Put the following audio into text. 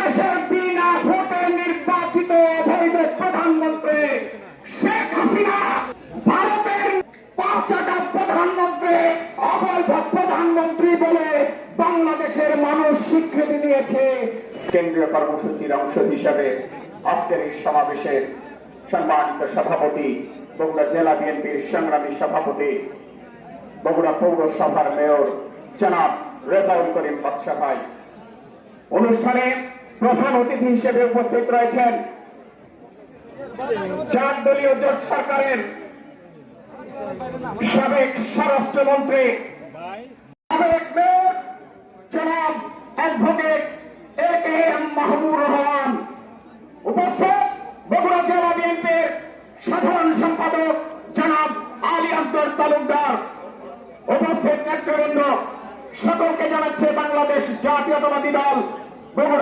বাংলাদেশের বিনা ভোটে নির্বাচিত অবৈধ প্রধানমন্ত্রী শেখ হাসিনা ভারতের পাঁচটা প্রধানমন্ত্রী অবৈধ প্রধানমন্ত্রী বলে বাংলাদেশের মানুষ স্বীকৃতি দিয়েছে। কেন্দ্রীয় কর্মসূচির অংশ হিসেবে আজকের এই সমাবেশে সম্মানিত সভাপতি, বগুড়া জেলা বিএনপির সংগ্রামী সভাপতি, বগুড়া পৌরসভার মেয়র জনাব রেজাউল করিম বাদশা ভাই, অনুষ্ঠানে প্রধান অতিথি হিসেবে উপস্থিত রয়েছেন 4 দলীয় জোট সরকারের সাবেক স্বরাষ্ট্রমন্ত্রী, সাবেক মেয়র জনাব অ্যাডভোকেট AKM মাহবুবুর রহমান, উপস্থিত বগুড়া জেলা বিএনপির সাধারণ সম্পাদক জনাব আলী আসগর তালুকদার, উপস্থিত নেতৃবৃন্দ, সকলকে জানাচ্ছে বাংলাদেশ জাতীয়তাবাদী দল বগুড়া